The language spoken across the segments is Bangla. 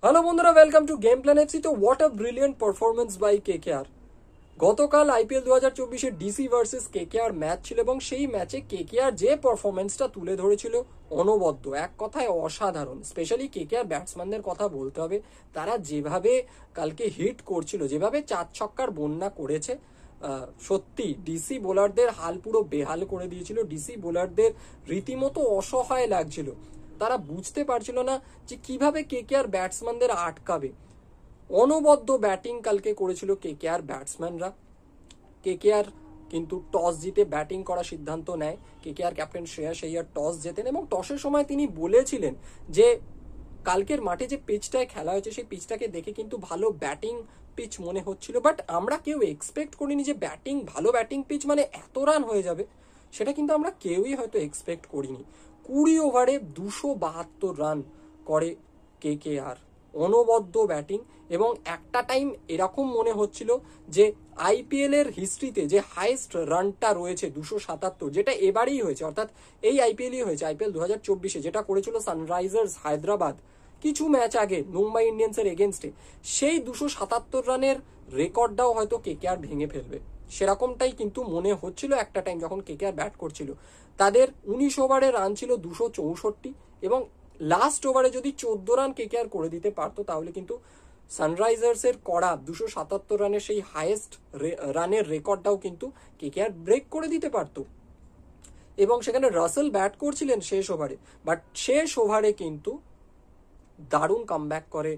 হ্যালো বন্ধুরা, welcome to game plan FC. তো what a brilliant performance by KKR. গতকাল আইপিএল 2024-এ ডিসি ভার্সেস কেকেআর ম্যাচ ছিল এবং সেই ম্যাচে কেকেআর যে পারফরমেন্সটা তুলে ধরেছিল অনবদ্য, এক কথায় অসাধারণ। স্পেশালি কেকেআর ব্যাটসম্যানদের কথা বলতে হবে, তারা যেভাবে কালকে হিট করছিল, যেভাবে চার ছক্কার বন্যা করেছে, সত্যি ডিসি বোলারদের হাল পুরো বেহাল করে দিয়েছিল। ডিসি বোলারদের রীতিমতো অসহায় লাগছিল, তারা বুঝতে পারছিল না যে কিভাবে কেকেআর ব্যাটসম্যানদের আটকাবে। অনবদ্য ব্যাটিং কালকে করেছিল কেকেআর ব্যাটসম্যানরা। কেকেআর কিন্তু টস জিতে ব্যাটিং করার সিদ্ধান্ত নেয়। KKR captain Shreyas Iyer toss জেতেন এবং টসের সময় তিনি বলেছিলেন যে কালকের মাঠে যে পিচটায় খেলা হয়েছে সেই পিচটাকে দেখে কিন্তু ভালো ব্যাটিং পিচ মনে হচ্ছিল, বাট আমরা কেউ এক্সপেক্ট করিনি যে ভালো ব্যাটিং পিচ মানে এত রান হয়ে যাবে। সেটা কিন্তু আমরা কেউই হয়তো এক্সপেক্ট করিনি। 20 ওভারে 272 রান করে কেকেআর, অনবদ্য ব্যাটিং। এবং একটা টাইম এরকম মনে হচ্ছিল যে আইপিএল এর হিস্ট্রিতে যে হাইয়েস্ট রানটা রয়েছে 277, যেটা এবারেই হয়েছে, অর্থাৎ এই আইপিএলই হয়েছে, আইপিএল 2024-এ, যেটা করেছিল সানরাইজার্স হায়দ্রাবাদ কিছু ম্যাচ আগে মুম্বাই ইন্ডিয়ান্সের এগেনস্টে, সেই 277 রানের রেকর্ডটাও হয়তো কেকেআর ভেঙে ফেলবে। সেরকমটাই কিন্তু মনে হচ্ছিল একটা টাইম যখন কেকেআর ব্যাট করছিল। তাদের 19 ওভারে রান ছিল 264 এবং লাস্ট ওভারে যদি 14 রান কেকেআর করে দিতে পারতো তাহলে কিন্তু সানরাইজার্সের করা 277 রানের সেই হাইয়েস্ট রানের রেকর্ডটাও কিন্তু কেকেআর ব্রেক করে দিতে পারতো। এবং সেখানে রাসেল ব্যাট করছিলেন শেষ ওভারে, বাট শেষ ওভারে কিন্তু দারুণ কামব্যাক করে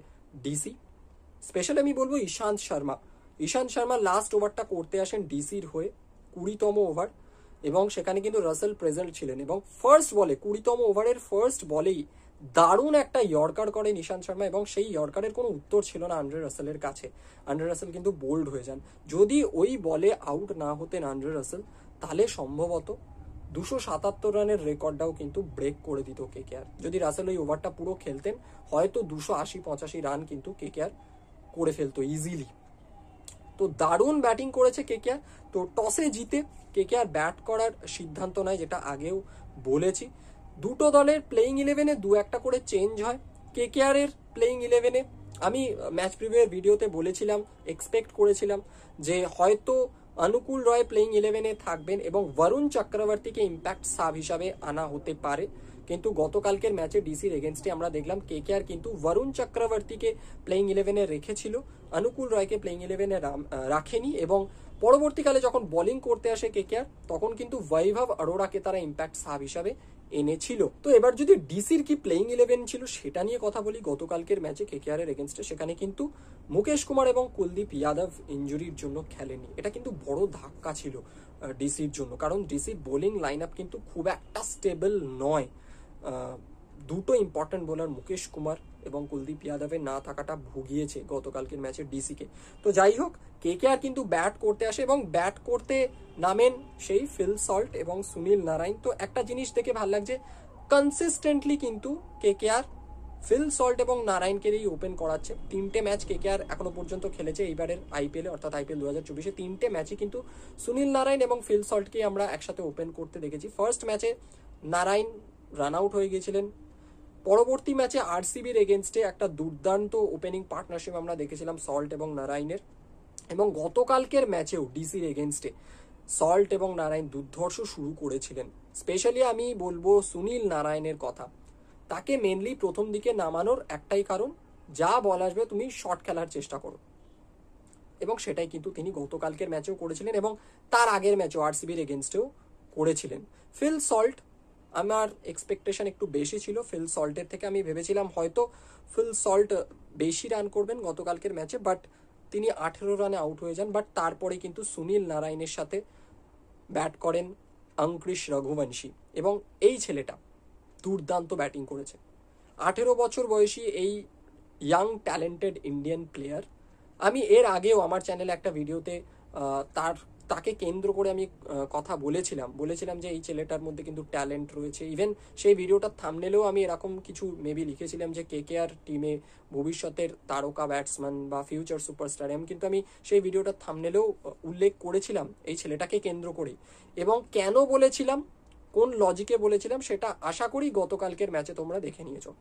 ডিসি। স্পেশালি আমি বলবো ইশান্ত শর্মা লাস্ট ওভারটা করতে আসেন ডিসির হয়ে, 20তম ওভার, এবং সেখানে কিন্তু রাসেল প্রেজেন্ট ছিলেন এবং ফার্স্ট বলে 20তম ওভারের ফার্স্ট বলেই দারুণ একটা ইয়র্কার করেন ইশান্ত শর্মা এবং সেই ইয়র্কারের কোনো উত্তর ছিল না আন্দ্রে রাসেলের কাছে। আন্দ্রে রাসেল কিন্তু বোল্ড হয়ে যান। যদি ওই বলে আউট না হতেন আন্দ্রে রাসেল, তাহলে সম্ভবত 277 রানের রেকর্ডটাও কিন্তু ব্রেক করে দিত কেকেআর। যদি রাসেল ওই ওভারটা পুরো খেলতেন হয়তো 280-85 রান কিন্তু কেকেআর করে ফেলতো ইজিলি। তো দারুণ ব্যাটিং করেছে কেকেআর। তো টসে জিতে কেকেআর ব্যাট করার সিদ্ধান্ত নেয়, যেটা আগেও বলেছি। দুটো দলের প্লেইং ইলেভেনে দু একটা করে চেঞ্জ হয়। কেকেআর এর প্লেইং ইলেভেনে আমি ম্যাচ প্রিভিউয়ের ভিডিওতে বলেছিলাম, এক্সপেক্ট করেছিলাম যে হয়তো অনুকূল রয় প্লেইং ইলেভেনে থাকবেন এবং বরুণ চক্রবর্তীকে ইম্প্যাক্ট সাব হিসাবে আনা হতে পারে। কিন্তু গতকালকের ম্যাচে ডিসির এগেনস্টে আমরা দেখলাম কেকেআর কিন্তু বরুণ চক্রবর্তীকে প্লেইং ইলেভেনে রেখেছিল, অনুকূল রয়কে প্লেইং ইলেভেনে রাখেনি। এবং পরবর্তীকালে যখন বোলিং করতে আসে কেকেআর, তখন কিন্তু বৈভব অরোরাকে তারা ইম্প্যাক্ট সাব হিসাবে এনেছিল। তো এবার যদি ডিসির কি প্লেইং ইলেভেন ছিল সেটা নিয়ে কথা বলি। গতকালকের ম্যাচে কেকেআর এর এগেনস্টে সেখানে কিন্তু মুকেশ কুমার এবং কুলদীপ যাদব ইনজুরির জন্য খেলেনি। এটা কিন্তু বড় ধাক্কা ছিল ডিসির জন্য, কারণ ডিসির বোলিং লাইন আপ কিন্তু খুব একটা স্টেবল নয়। দুটো ইম্পর্টেন্ট বোলার মুকেশ কুমার এবং কুলদীপ যাদবের না থাকাটা ভুগিয়েছে গতকালকের ম্যাচে ডিসিকে। তো যাই হোক, কেকেআর কিন্তু ব্যাট করতে আসে এবং ব্যাট করতে নামেন সেই ফিল সল্ট এবং সুনীল নারায়ণ। তো একটা জিনিস দেখে ভালো লাগছে, কনসিস্টেন্টলি কিন্তু কেকেআর ফিল সল্ট এবং নারায়ণকে দিয়েই ওপেন করাচ্ছে। 3টে ম্যাচ কেকেআর এখনো পর্যন্ত খেলেছে এইবারের আইপিএলে, অর্থাৎ আইপিএল 2024-এ 3টে ম্যাচে কিন্তু সুনীল নারায়ণ এবং ফিল সল্টকে আমরা একসাথে ওপেন করতে দেখেছি। ফার্স্ট ম্যাচে নারায়ণ রান আউট হয়ে গিয়েছিলেন। পরবর্তী ম্যাচে আরসিবির এগেনস্টে একটা দুর্দান্ত ওপেনিং পার্টনারশিপ আমরা দেখেছিলাম সল্ট এবং নারায়ণের। এবং গতকালকের ম্যাচেও ডিসির এগেনস্টে সল্ট এবং নারায়ণ দুর্ধর্ষ শুরু করেছিলেন। স্পেশালি আমি বলবো সুনীল নারায়ণের কথা। তাকে মেনলি প্রথম দিকে নামানোর একটাই কারণ, যা বল আসবে তুমি শর্ট খেলার চেষ্টা করো, এবং সেটাই কিন্তু তিনি গতকালকের ম্যাচেও করেছিলেন এবং তার আগের ম্যাচেও আরসিবির এগেনস্টেও করেছিলেন। ফিল সল্ট, আমার এক্সপেকটেশন একটু বেশি ছিল ফিল সল্টের থেকে। আমি ভেবেছিলাম হয়তো ফিল সল্ট বেশি রান করবেন গতকালকের ম্যাচে, বাট তিনি 18 রানে আউট হয়ে যান। বাট তারপরে কিন্তু সুনীল নারায়ণের সাথে ব্যাট করেন অঙ্কুশ রঘুবংশী এবং এই ছেলেটা দুর্দান্ত ব্যাটিং করেছে। 18 বছর বয়সী এই ইয়াং ট্যালেন্টেড ইন্ডিয়ান প্লেয়ার। আমি এর আগেও আমার চ্যানেলে একটা ভিডিওতে তাকে কেন্দ্র করে আমি কথা বলেছিলাম যে এই ছেলেটার মধ্যে কিন্তু ট্যালেন্ট রয়েছে। ইভেন সেই ভিডিওটার থাম্বনেলেও আমি এরকম কিছু মেবি লিখেছিলাম যে কেকেআর টিমে ভবিষ্যতের তারকা ব্যাটসম্যান বা ফিউচার সুপারস্টার। কিন্তু আমি সেই ভিডিওটার থাম্বনেলেও উল্লেখ করেছিলাম এই ছেলেটাকে কেন্দ্র করে। এবং কেন বলেছিলাম, কোন লজিকে বলেছিলাম, সেটা আশা করি গতকালকের ম্যাচে তোমরা দেখে নিয়েছো।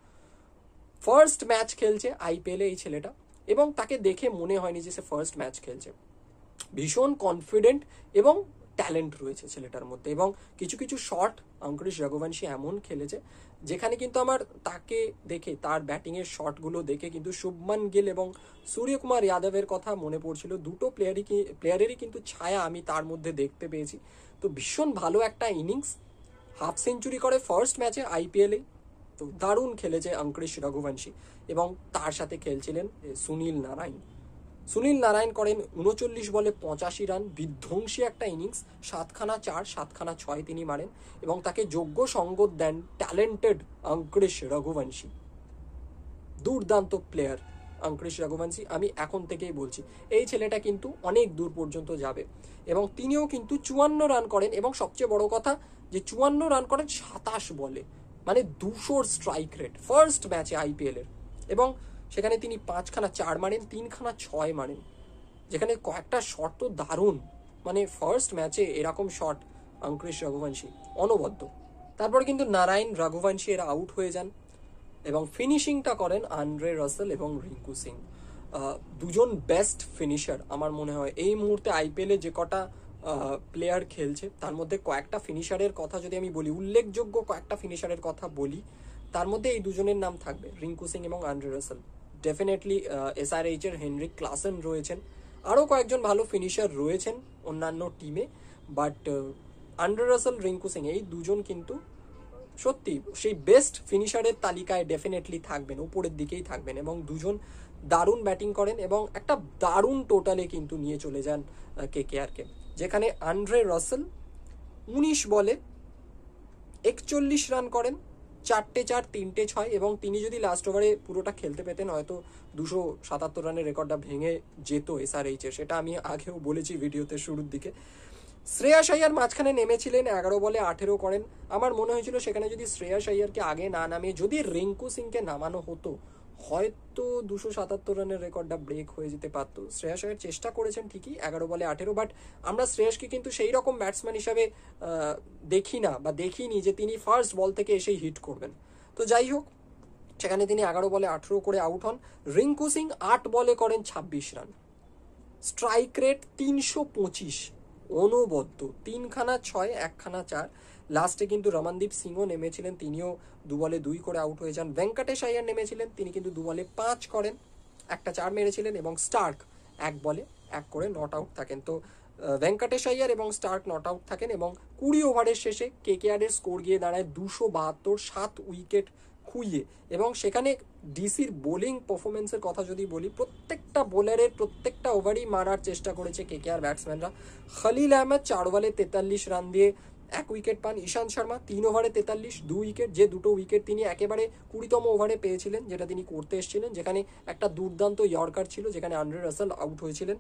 ফার্স্ট ম্যাচ খেলছে আইপিএলে এই ছেলেটা, এবং তাকে দেখে মনে হয়নি যে সে ফার্স্ট ম্যাচ খেলছে। ভীষণ কনফিডেন্ট এবং ট্যালেন্ট রয়েছে ছেলেটার মধ্যে, এবং কিছু কিছু শট অঙ্কুরিশ রঘুবংশী এমন খেলেছে যেখানে কিন্তু আমার তাকে দেখে, তার ব্যাটিংয়ের শটগুলো দেখে কিন্তু শুভমান গিল এবং সূর্যকুমার যাদবের কথা মনে পড়ছিল। দুটো প্লেয়ারেরই কিন্তু ছায়া আমি তার মধ্যে দেখতে পেয়েছি। তো ভীষণ ভালো একটা ইনিংস, হাফ সেঞ্চুরি করে ফার্স্ট ম্যাচে আইপিএলে। তো দারুণ খেলেছে অঙ্কুরিশ রঘুবংশী, এবং তার সাথে খেলছিলেন সুনীল নারায়ণ করেন 39 বলে 85 রান, বিধ্বংসী একটা ইনিংস, 7খানা 4 7খানা 6 তিনি মারেন, এবং তাকে যোগ্য সঙ্গত দেন ট্যালেন্টেড অঙ্কুরিশ রঘুবংশী। দুর্দান্ত প্লেয়ার অঙ্কুরিশ রঘুবংশী, আমি এখন থেকেই বলছি এই ছেলেটা কিন্তু অনেক দূর পর্যন্ত যাবে। এবং তিনিও কিন্তু 54 রান করেন, এবং সবচেয়ে বড় কথা যে 54 রান করেন 27 বলে, মানে 200 স্ট্রাইক রেট ফার্স্ট ম্যাচে আইপিএল এর। এবং সেখানে তিনি 5খানা 4 মারেন, 3খানা 6 মারেন, যেখানে কয়েকটা শট তো দারুণ, মানে ফার্স্ট ম্যাচে এরকম শট অঙ্কুরিশ রঘুবংশী অনবদ্য। তারপরে কিন্তু নারায়ণ রঘুবংশী এরা আউট হয়ে যান, এবং ফিনিশিংটা করেন আন্দ্রে রাসেল এবং রিঙ্কু সিং। দুজন বেস্ট ফিনিশার আমার মনে হয় এই মুহূর্তে আইপিএলে যে কটা প্লেয়ার খেলছে তার মধ্যে কয়েকটা ফিনিশারের কথা যদি আমি বলি, উল্লেখযোগ্য কয়েকটা ফিনিশারের কথা বলি, তার মধ্যে এই দুজনের নাম থাকবে, রিঙ্কু সিং এবং আন্দ্রে রাসেল। ডেফিনেটলি এসআরএইচ এর হেনরিক ক্লাসেন রয়েছেন, আরও কয়েকজন ভালো ফিনিশার রয়েছেন অন্যান্য টিমে, but Andre Russell, Rinku Singh এই দুজন কিন্তু সত্যি সেই বেস্ট ফিনিশারের তালিকায় ডেফিনেটলি থাকবেন, উপরের দিকেই থাকবেন। এবং দুজন দারুণ ব্যাটিং করেন এবং একটা দারুণ টোটালে কিন্তু নিয়ে চলে যান কেকেআরকে, যেখানে আন্দ্রে রাসেল 19 বলে 41 রান করেন, 4টে 4 3টে 6, এবং তিনি যদি লাস্ট ওভারে পুরোটা খেলতে পেতেন হয়তো 277 রানের রেকর্ডটা ভেঙে যেত এসআরএইচ এর, সেটা আমি আগেও বলেছি ভিডিওতে শুরুর দিকে। শ্রেয়াস আইয়ার মাঝখানে নেমেছিলেন, 11 বলে 18 করেন। আমার মনে হয়েছিল সেখানে যদি শ্রেয়াস আইয়ারকে আগে না নামিয়ে যদি রিঙ্কু সিংকে নামানো হতো হয়তো 277 রানের রেকর্ডটা ব্রেক হয়ে যেতে পারতো। শ্রেয়াস আইয়ার চেষ্টা করেছেন ঠিকই 11 বলে 18, বাট আমরা শ্রেয়াসকে কিন্তু সেই রকম ব্যাটসম্যান হিসাবে দেখি না বা দেখিনি যে তিনি ফার্স্ট বল থেকে এসেই হিট করবেন। তো যাই হোক, সেখানে তিনি 11 বলে 18 করে আউট হন। রিঙ্কু সিং 8 বলে করেন 26 রান, স্ট্রাইক রেট 325, অনবদ্য, 3খানা 6 1খানা 4। লাস্টে কিন্তু রমনদীপ সিংও নেমেছিলেন, তিনিও 2 বলে 2 করে আউট হয়ে যান। ভেঙ্কটেশ আইয়ার নেমেছিলেন, তিনি কিন্তু 2 বলে 5 করেন, একটা 4 মেরেছিলেন, এবং স্টার্ক 1 বলে 1 করে নট আউট থাকেন। তো ভেঙ্কটেশ আইয়ার এবং স্টার্ক নট আউট থাকেন, এবং 20 ওভারের শেষে কেকেআরের স্কোর গিয়ে দাঁড়ায় 272, 7 উইকেট খুইয়ে। এবং সেখানে ডিসির বোলিং পারফরমেন্সের কথা যদি বলি, প্রত্যেকটা বোলারের প্রত্যেকটা ওভারই মারার চেষ্টা করেছে কেকেআর ব্যাটসম্যানরা। খলিল আহমেদ 4 বলে 43 রান দিয়ে 1 উইকেট পান। ঈশান্ত শর্মা 3 ওভারে 43, 2 উইকেট, যে দুটো উইকেট তিনি একেবারে 20তম ওভারে পেয়েছিলেন, যেটা তিনি করতে এসেছিলেন, যেখানে একটা দুর্দান্ত ইয়র্কার ছিল, যেখানে আন্দ্রে রাসেল আউট হয়েছিলেন।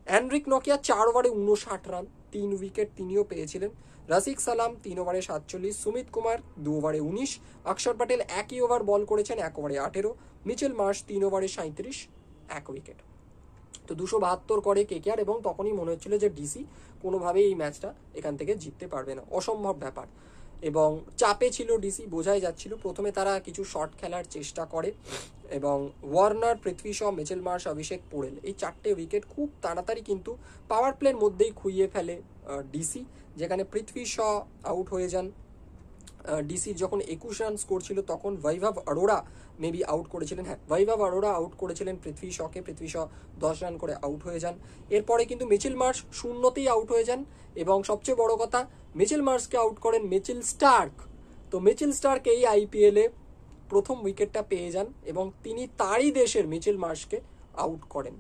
অ্যান্ড্রিক নকিয়া 4 ওভারে 59 রান, 3 উইকেট তিনিও পেয়েছিলেন। রসিক সালাম 3 ওভারে 47, সুমিত কুমার 2 ওভারে 19, অক্ষর প্যাটেল একই ওভার বল করেছেন 1 ওভারে 18, মিচেল মার্শ 3 ওভারে 37, 1 উইকেট। তো 272 করে কেকেআর, এবং তখনই মনে হচ্ছিল যে ডিসি কোনোভাবেই এই ম্যাচটা এখান থেকে জিততে পারবে না, অসম্ভব ব্যাপার। এবং চাপে ছিল ডিসি, বোঝাই যাচ্ছিল। প্রথমে তারা কিছু শট খেলার চেষ্টা করে, এবং ওয়ার্নার, পৃথ্বী শ, মিচেল মার্শ, অভিষেক পোড়েল এই 4টে উইকেট খুব তাড়াতাড়ি কিন্তু পাওয়ার প্লের মধ্যেই খুইয়ে ফেলে ডিসি, যেখানে পৃথ্বী শ আউট হয়ে যান। ডিসি যখন 21 রান স্কোর ছিল তখন বৈভব অরোরা মেবি আউট করেছিলেন, হ্যাঁ বৈভব অরোরা আউট করেছিলেন পৃথ্বী শকে, পৃথ্বী শ 10 রান করে আউট হয়ে যান। এরপরে কিন্তু মিচেল মার্শ 0তেই আউট হয়ে যান, এবং সবচেয়ে বড় কথা মিচেল মার্শকে আউট করেন মিচেল স্টার্ক। তো মিচেল স্টার্ক এই আইপিএলে প্রথম উইকেটটা পেয়ে যান, এবং তিনি তারই দেশের মিচেল মার্শকে আউট করেন।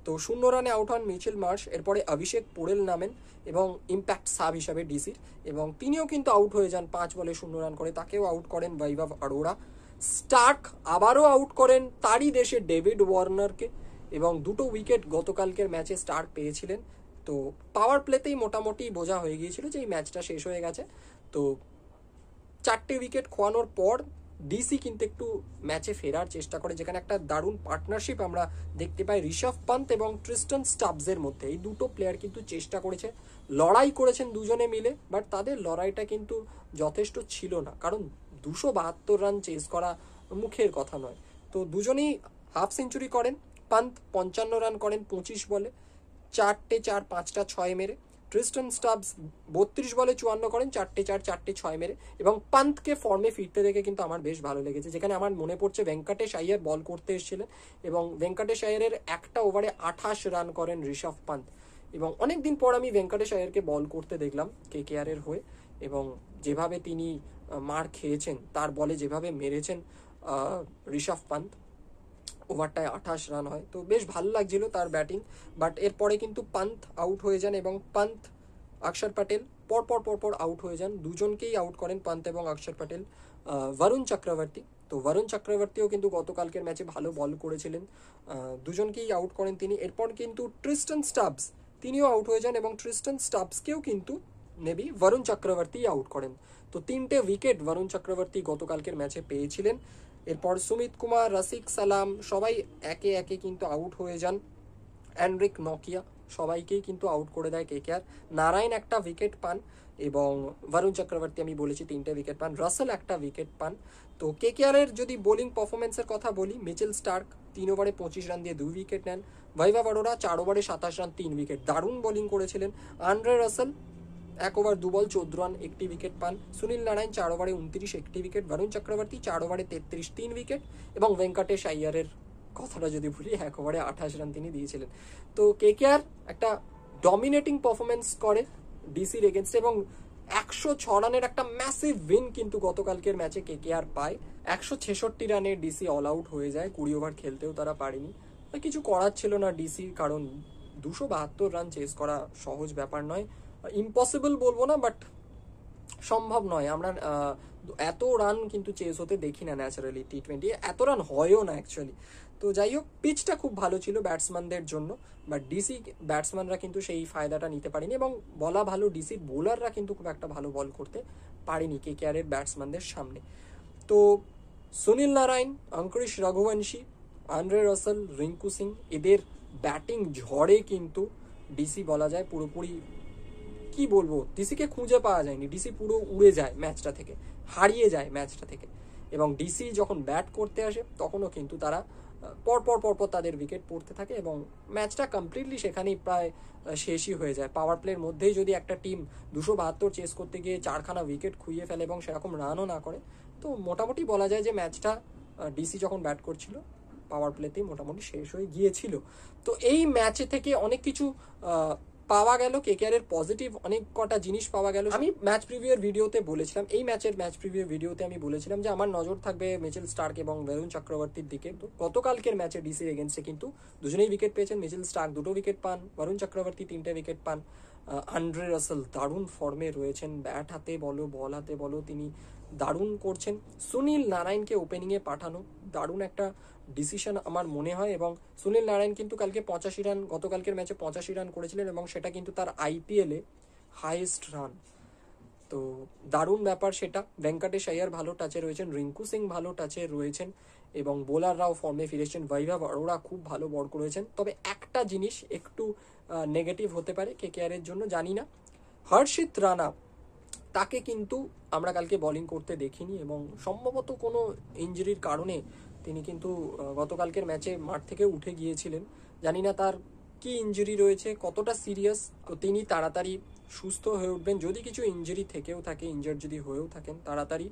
তো 0 রানে আউট হন মিচেল মার্শ। এরপরে অভিষেক পোড়েল নামেন এবং ইম্প্যাক্ট সাব হিসাবে ডিসির, এবং তিনিও কিন্তু আউট হয়ে যান 5 বলে 0 রান করে, তাকেও আউট করেন বৈভব অরোরা। স্টার্ক আবারও আউট করেন তারই দেশে ডেভিড ওয়ার্নারকে, এবং 2টো উইকেট গতকালকের ম্যাচে স্টার্ক পেয়েছিলেন। তো পাওয়ার প্লেতেই মোটামুটি বোঝা হয়ে গিয়েছিল যে এই ম্যাচটা শেষ হয়ে গেছে। তো 4টে উইকেট খোয়ানোর পর ডিসি কিন্তু একটু ম্যাচে ফেরার চেষ্টা করে, যেখানে একটা দারুণ পার্টনারশিপ আমরা দেখতে পাই ঋষভ পান্ত এবং ট্রিস্টন স্টাবসের মধ্যে। এই দুটো প্লেয়ার কিন্তু চেষ্টা করেছে, লড়াই করেছেন দুজনে মিলে, বাট তাদের লড়াইটা কিন্তু যথেষ্ট ছিল না, কারণ 272 রান চেস করা মুখের কথা নয়। তো দুজনেই হাফ সেঞ্চুরি করেন। পান্ত 55 রান করেন 25 বলে, 4টে 4 5টা 6 মেরে। ট্রিস্টন স্টাবস 32 বলে 54 করেন, 4টে 4 4টে 6 মেরে। এবং পান্তকে ফর্মে ফিরতে দেখে কিন্তু আমার বেশ ভালো লেগেছে, যেখানে আমার মনে পড়ছে ভেঙ্কটেশ আইয়ার বল করতে এসেছিলেন এবং ভেঙ্কটেশ আইয়ারের একটা ওভারে 28 রান করেন ঋষভ পান্ত। এবং অনেকদিন পর আমি ভেঙ্কটেশ আইয়ারকে বল করতে দেখলাম কেকেআর এর হয়ে, এবং যেভাবে তিনি মার খেয়েছেন, তার বলে যেভাবে মেরেছেন ঋষভ পান্ত, ওভারটায় 28 রান হয়, তো বেশ ভালো লাগছিল তার ব্যাটিং। বাট এরপরে কিন্তু পান্ত আউট হয়ে যান এবং পান্ত, অক্ষর প্যাটেল পরপর আউট হয়ে যান। দুজনকেই আউট করেন পান্ত এবং অক্ষর প্যাটেল। বরুণ চক্রবর্তী, তো বরুণ চক্রবর্তীও কিন্তু গতকালকের ম্যাচে ভালো বল করেছিলেন, দুজনকেই আউট করেন তিনি। এরপর কিন্তু ট্রিস্টন স্টাবস তিনিও আউট হয়ে যান এবং ট্রিস্টন স্টাবসকেও কিন্তু মেবি বরুণ চক্রবর্তী আউট করেন। তো 3টে উইকেট বরুণ চক্রবর্তী গতকালকের ম্যাচে পেয়েছিলেন। এরপর সুমিত কুমার, রসিক সালাম সবাই একে একে কিন্তু আউট হয়ে যান। অ্যান্ড্রিক নকিয়া সবাইকেই কিন্তু আউট করে দেয় কেকেআর। নারায়ণ একটা উইকেট পান এবং বরুণ চক্রবর্তী আমি বলেছি 3টে উইকেট পান, রাসেল একটা উইকেট পান। তো কেকেআর এর যদি বোলিং পারফরমেন্সের কথা বলি, মিচেল স্টার্ক 3 ওভারে 25 রান দিয়ে 2 উইকেট নেন। বৈভব অরোরা 4 ওভারে 27 রান 3 উইকেট, দারুণ বোলিং করেছিলেন। আন্দ্রে রাসেল 1 ওভার 2 বল 14 রান 1টি উইকেট পান। সুনীল নারায়ণ 4 ওভারে 29 1টি উইকেট। বরুণ চক্রবর্তী 4 ওভারে 33 3 উইকেট। এবং ভেঙ্কটেশ আইয়ারের কথাটা যদি বলি, 1 ওভারে 28 রান তিনি দিয়েছিলেন। তো কেকেআর একটা ডমিনেটিং পারফরমেন্স করে ডিসির এগেনস্টে এবং 106 রানের একটা ম্যাসিভ উইন কিন্তু গতকালকের ম্যাচে কেকেআর পায়। 166 রানে ডিসি অল আউট হয়ে যায়, 20 ওভার খেলতেও তারা পারেনি। কিছু করার ছিল না ডিসি, কারণ 272 রান চেস করা সহজ ব্যাপার নয়। ইম্পসিবল বলবো না, বাট সম্ভব নয়। আমরা এত রান কিন্তু চেস হতে দেখি না ন্যাচারালি, টি20 এত রান হয়ও না অ্যাকচুয়ালি। তো যাই হোক, পিচটা খুব ভালো ছিল ব্যাটসম্যানদের জন্য, বাট ডিসি ব্যাটসম্যানরা কিন্তু সেই ফায়দাটা নিতে পারেনি। এবং বলা ভালো, ডিসির বোলাররা কিন্তু খুব একটা ভালো বল করতে পারেনি কেকেআরের ব্যাটসম্যানদের সামনে। তো সুনীল নারায়ণ, অঙ্কুরিশ রঘুবংশী, আন্দ্রে রাসেল, রিঙ্কু সিং, এদের ব্যাটিং ঝড়ে কিন্তু ডিসি বলা যায় পুরোপুরি, কি বলবো, ডিসিকে খুঁজে পাওয়া যায়নি। ডিসি পুরো উড়ে যায় ম্যাচটা থেকে, হারিয়ে যায় ম্যাচটা থেকে। এবং ডিসি যখন ব্যাট করতে আসে তখনও কিন্তু তারা পরপর তাদের উইকেট পড়তে থাকে এবং ম্যাচটা কমপ্লিটলি সেখানেই প্রায় শেষই হয়ে যায়। পাওয়ার প্লের মধ্যেই যদি একটা টিম 272 চেস করতে গিয়ে 4খানা উইকেট খুইয়ে ফেলে এবং সেরকম রানও না করে, তো মোটামুটি বলা যায় যে ম্যাচটা ডিসি যখন ব্যাট করছিল পাওয়ার প্লেতেই মোটামুটি শেষ হয়ে গিয়েছিল। তো এই ম্যাচে থেকে অনেক কিছু পাওয়া গেল, কেকেআর এর পজিটিভ অনেক কটা জিনিস পাওয়া গেল। আমি ম্যাচ প্রিভিউর ভিডিওতে বলেছিলাম, এই ম্যাচের ম্যাচ প্রিভিউ ভিডিওতে আমি বলেছিলাম যে আমার নজর থাকবে মিচেল স্টার্ক এবং বরুণ চক্রবর্তীর দিকে। তো গতকালকের ম্যাচে ডিসির এগেনস্টে কিন্তু দুজনেই উইকেট পেয়েছেন। মিচেল স্টার্ক 2টো উইকেট পান, বরুণ চক্রবর্তী 3টে উইকেট পান। আন্দ্রে রাসেল দারুণ ফর্মে রয়েছেন, ব্যাট হাতে বলো বল হাতে বলো তিনি দারুণ করছেন। সুনীল নারায়ণকে ওপেনিংয়ে পাঠানো দারুণ একটা ডিসিশন আমার মনে হয়। এবং সুনীল নারায়ণ কিন্তু কালকে 85 রান, গতকালকের ম্যাচে 85 রান করেছিলেন এবং সেটা কিন্তু তার আইপিএলে হাইয়েস্ট রান। তো দারুণ ব্যাপার সেটা। ভেঙ্কটেশ আইয়ার ভালো টাচে রয়েছেন, রিঙ্কু সিং ভালো টাচে রয়েছেন এবং বোলাররাও ফর্মে ফিরেছেন। বৈভব অরোরা খুব ভালো বল করেছেন। তবে একটা জিনিস একটু নেগেটিভ হতে পারে কেকেআর এর জন্য, জানি না, হর্ষিত রানা, তাকে কিন্তু আমরা কালকে বোলিং করতে দেখিনি এবং সম্ভবত কোনো ইনজুরির কারণে তিনি কিন্তু গতকালকের ম্যাচে মাঠ থেকে উঠে গিয়েছিলেন। জানি না তার কি ইনজুরি রয়েছে, কতটা সিরিয়াস। তো তিনি তাড়াতাড়ি সুস্থ হয়ে উঠবেন, যদি কিছু ইনজুরি থেকেও থাকে, ইনজার্ড যদি হয়েও থাকেন, তাড়াতাড়ি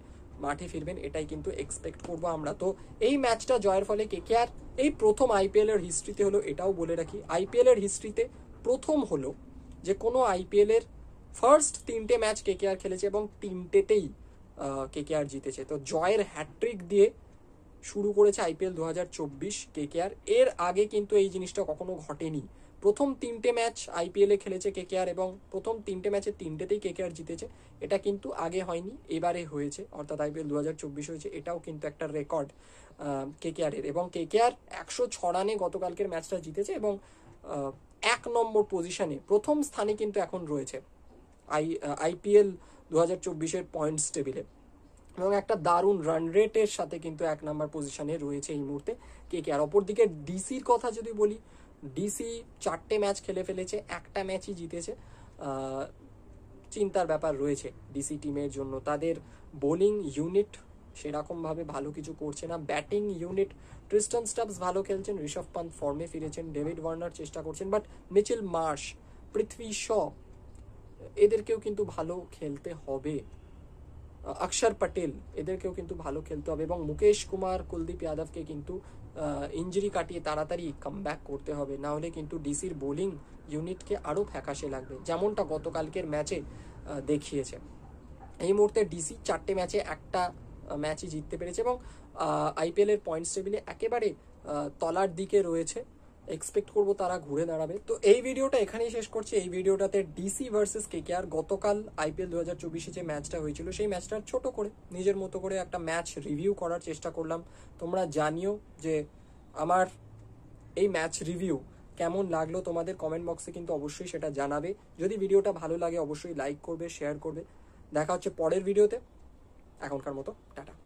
মাঠে ফিরবেন, এটাই কিন্তু এক্সপেক্ট করবো আমরা। তো এই ম্যাচটা জয়ের ফলে কেকেআর এই প্রথম আইপিএল এর হিস্ট্রিতে হলো, এটাও বলে রাখি, আইপিএল এর হিস্ট্রিতে প্রথম হলো যে কোনো আইপিএল এর ফার্স্ট 3টে ম্যাচ কেকেআর খেলেছে এবং 3টেতেই কেকেআর জিতেছে। তো জয়ের হ্যাট্রিক দিয়ে শুরু করেছে আইপিএল 2024 কেকেআর। এর আগে কিন্তু এই জিনিসটা কখনো ঘটেনি। প্রথম 3টে ম্যাচ আইপিএলে খেলেছে কেকেআর এবং প্রথম 3টে ম্যাচে 3টেতেই কেকেআর জিতেছে। এটা কিন্তু আগে হয়নি, এবারে হয়েছে, অর্থাৎ আইপিএল 2024 হয়েছে। এটাও কিন্তু একটা রেকর্ড কেকেআর এর। এবং কেকেআর 106 রানে গতকালকের ম্যাচটা জিতেছে এবং 1 নম্বর পজিশনে, প্রথম স্থানে কিন্তু এখন রয়েছে আইপিএল 2024-এর পয়েন্টস টেবিলে এবং একটা দারুণ রান রেটের সাথে কিন্তু 1 নম্বর পজিশনে রয়েছে এই মুহূর্তে কেকেআর। অপরদিকে ডিসির কথা যদি বলি, ডিসি 4টে ম্যাচ খেলে ফেলেছে, একটা ম্যাচই জিতেছে। চিন্তার ব্যাপার রয়েছে ডিসি টিমের জন্য। তাদের বোলিং ইউনিট সেরকমভাবে ভালো কিছু করছে না। ব্যাটিং ইউনিট ট্রিস্টন স্টাবস ভালো খেলছেন, ঋষভ পান্ত ফর্মে ফিরেছেন, ডেভিড ওয়ার্নার চেষ্টা করছেন, বাট মিচেল মার্শ, পৃথ্বী শ এদেরকেও কিন্তু ভালো খেলতে হবে, অক্ষর পটেল এদেরকেও কিন্তু ভালো খেলতে হবে, এবং মুকেশ কুমার, কুলদীপ যাদবকে কিন্তু ইঞ্জুরি কাটিয়ে তাড়াতাড়ি কামব্যাক করতে হবে, না হলে কিন্তু ডিসির বোলিং ইউনিটকে আরও ফ্যাকাশে লাগবে, যেমনটা গতকালকের ম্যাচে দেখিয়েছে। এই মুহূর্তে ডিসি 4টে ম্যাচে একটা ম্যাচই জিততে পেরেছে এবং আইপিএল এর পয়েন্টস টেবিলে একেবারে তলার দিকে রয়েছে। এক্সপেক্ট করবো তারা ঘুরে দাঁড়াবে। তো এই ভিডিওটা এখানেই শেষ করছি। এই ভিডিওটাতে ডিসি ভার্সেস কেকেআর গতকাল আইপিএল 2024 যে ম্যাচটা হয়েছিল সেই ম্যাচটার ছোট করে নিজের মতো করে একটা ম্যাচ রিভিউ করার চেষ্টা করলাম। তোমরা জানিও যে আমার এই ম্যাচ রিভিউ কেমন লাগলো, তোমাদের কমেন্ট বক্সে কিন্তু অবশ্যই সেটা জানাবে। যদি ভিডিওটা ভালো লাগে অবশ্যই লাইক করবে, শেয়ার করবে। দেখা হচ্ছে পরের ভিডিওতে। এখনকার মতো টাটা।